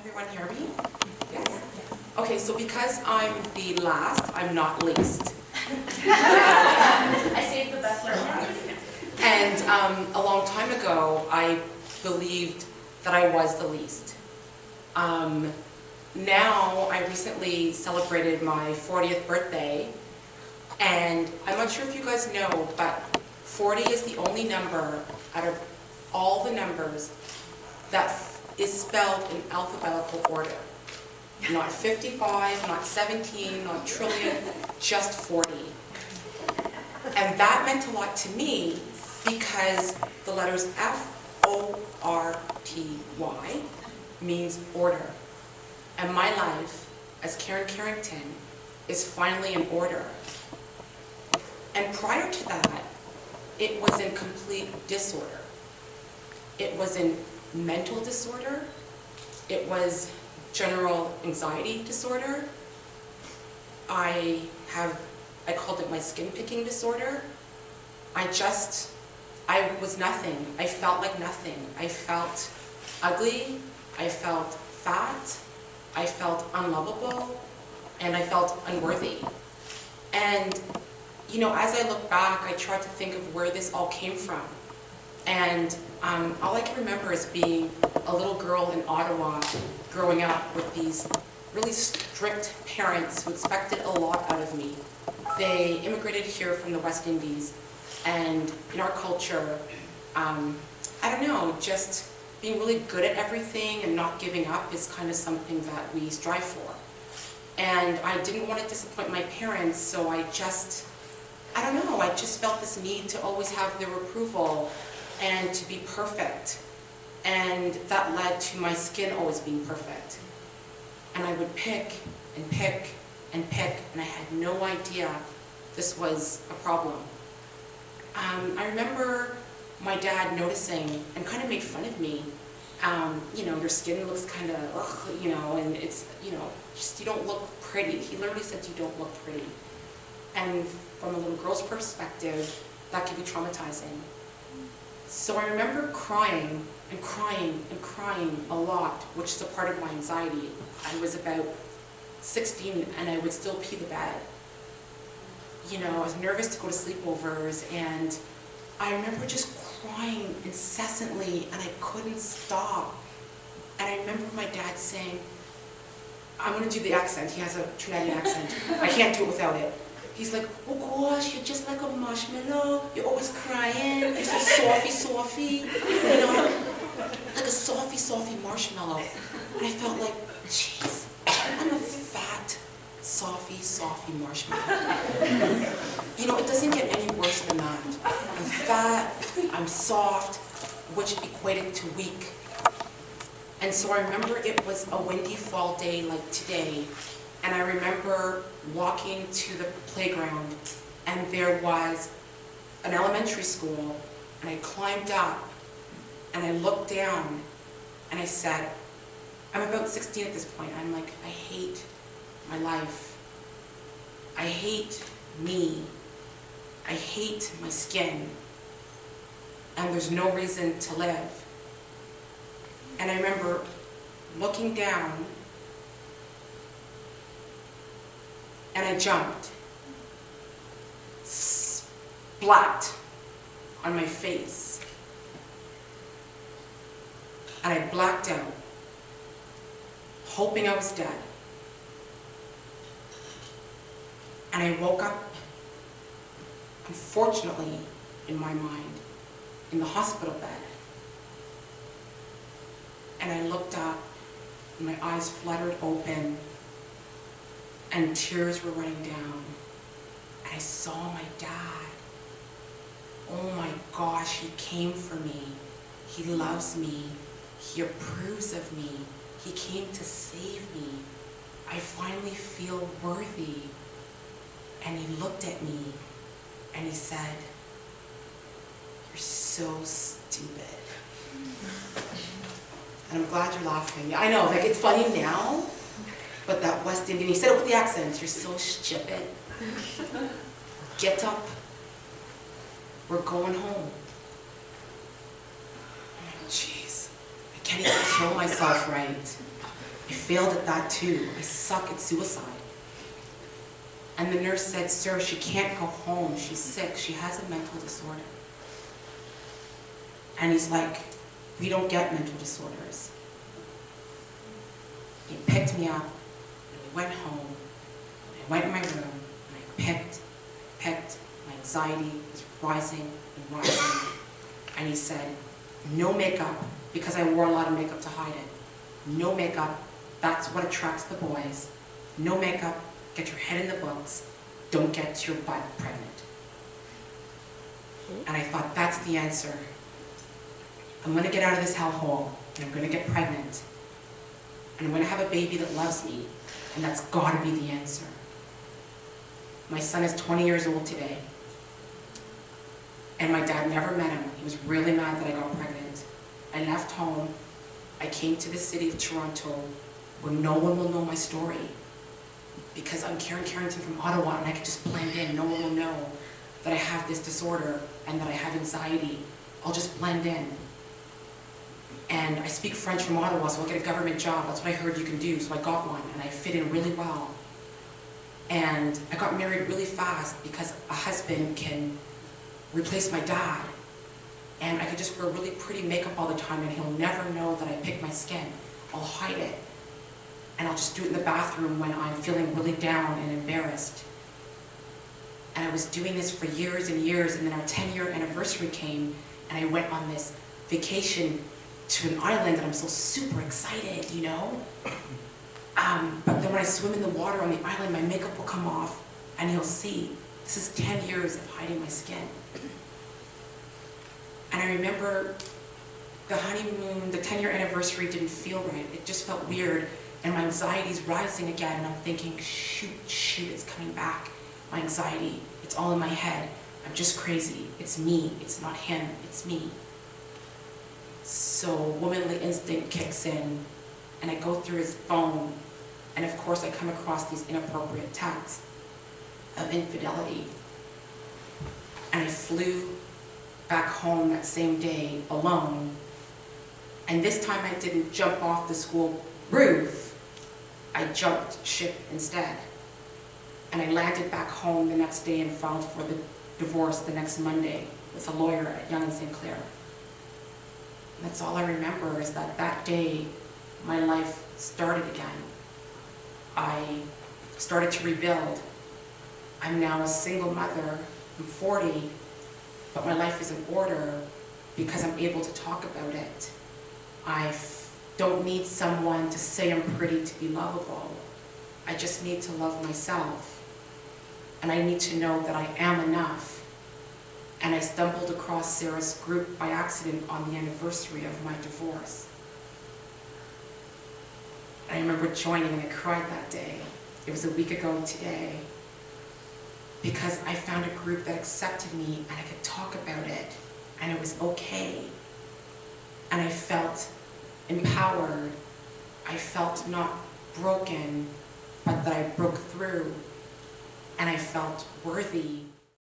everyone hear me? Yes? Okay, so because I'm the last, I'm not least. I saved the best for last. And a long time ago, I believed that I was the least. Now, I recently celebrated my 40th birthday, and I'm not sure if you guys know, but 40 is the only number out of all the numbers that is spelled in alphabetical order. Not 55, not 17, not trillion, just 40. And that meant a lot to me because the letters F-O-R-T-Y means order. And my life as Karen Carrington is finally in order. And prior to that, it was in complete disorder. It was in mental disorder. It was general anxiety disorder. I called it my skin picking disorder. I was nothing. I felt like nothing. I felt ugly. I felt fat. I felt unlovable. And I felt unworthy. And, you know, as I look back, I tried to think of where this all came from. And all I can remember is being a little girl in Ottawa growing up with these really strict parents who expected a lot out of me. They immigrated here from the West Indies, and in our culture, I don't know, just being really good at everything and not giving up is kind of something that we strive for. And I didn't want to disappoint my parents, so I just felt this need to always have their approval and to be perfect. And that led to my skin always being perfect. And I would pick and pick and pick, and I had no idea this was a problem. I remember my dad noticing and kind of made fun of me. You know, your skin looks kind of, you know, and it's, you know, just you don't look pretty. He literally said you don't look pretty. And from a little girl's perspective, that can be traumatizing. So I remember crying and crying and crying a lot, which is a part of my anxiety. I was about 16 and I would still pee the bed. You know, I was nervous to go to sleepovers, and I remember just crying incessantly and I couldn't stop. And I remember my dad saying, I'm going to do the accent. He has a Trinidadian accent. I can't do it without it. He's like, oh gosh, you're just like a marshmallow. You're always crying. You're so softy, you know, like a softy marshmallow. And I felt like, jeez, I'm a fat, softy marshmallow. You know, it doesn't get any worse than that. I'm fat, I'm soft, which equated to weak. And so I remember it was a windy fall day like today, and I remember walking to the playground, and there was an elementary school, and I climbed up, and I looked down, and I said, I'm about 16 at this point, I'm like, I hate my life. I hate me. I hate my skin. And there's no reason to live. And I remember looking down, and I jumped, splat on my face, and I blacked out, hoping I was dead. And I woke up, unfortunately, in my mind, in the hospital bed. And I looked up, and my eyes fluttered open, and tears were running down. And I saw my dad. Oh my gosh, he came for me. He loves me. He approves of me. He came to save me. I finally feel worthy. And he looked at me and he said, you're so stupid. And I'm glad you're laughing. I know, like it's funny now, but that West Indian, he said it with the accent, you're so stupid. Get up. We're going home. Jeez, I can't even kill myself right. I failed at that too. I suck at suicide. And the nurse said, sir, she can't go home. She's sick. She has a mental disorder. And he's like, we don't get mental disorders. He picked me up, and we went home, and I went in my room, and I picked. My anxiety was rising and rising. And he said, no makeup, because I wore a lot of makeup to hide it. No makeup, that's what attracts the boys. No makeup, get your head in the books, don't get your butt pregnant. And I thought, that's the answer. I'm gonna get out of this hellhole, and I'm gonna get pregnant. And I'm gonna have a baby that loves me, and that's gotta be the answer. My son is 20 years old today, and my dad never met him. He was really mad that I got pregnant. I left home, I came to the city of Toronto, where no one will know my story, because I'm Karen Carrington from Ottawa, and I could just blend in. No one will know that I have this disorder and that I have anxiety. I'll just blend in. And I speak French from Ottawa, so I'll get a government job. That's what I heard you can do, so I got one, and I fit in really well. And I got married really fast because a husband can replace my dad. And I could just wear really pretty makeup all the time, and he'll never know that I pick my skin. I'll hide it. And I'll just do it in the bathroom when I'm feeling really down and embarrassed. And I was doing this for years and years, and then our 10-year anniversary came, and I went on this vacation to an island, and I'm so super excited, you know? But then when I swim in the water on the island, my makeup will come off, and you'll see, this is 10 years of hiding my skin. And I remember the honeymoon, the 10-year anniversary didn't feel right. It just felt weird, and my anxiety's rising again, and I'm thinking, shoot, it's coming back. My anxiety, it's all in my head. I'm just crazy. It's me, it's not him, it's me. So womanly instinct kicks in, and I go through his phone, and of course I come across these inappropriate texts of infidelity. And I flew back home that same day alone, and this time I didn't jump off the school roof, I jumped ship instead. And I landed back home the next day and filed for the divorce the next Monday with a lawyer at Yonge and St. Clair. And that's all I remember, is that that day my life started again. I started to rebuild. I'm now a single mother. I'm 40, but my life is in order because I'm able to talk about it. I don't need someone to say I'm pretty to be lovable. I just need to love myself. And I need to know that I am enough. And I stumbled across Sarah's group by accident on the anniversary of my divorce. I remember joining, and I cried that day. It was a week ago today, because I found a group that accepted me, and I could talk about it, and it was okay. And I felt empowered. I felt not broken, but that I broke through, and I felt worthy.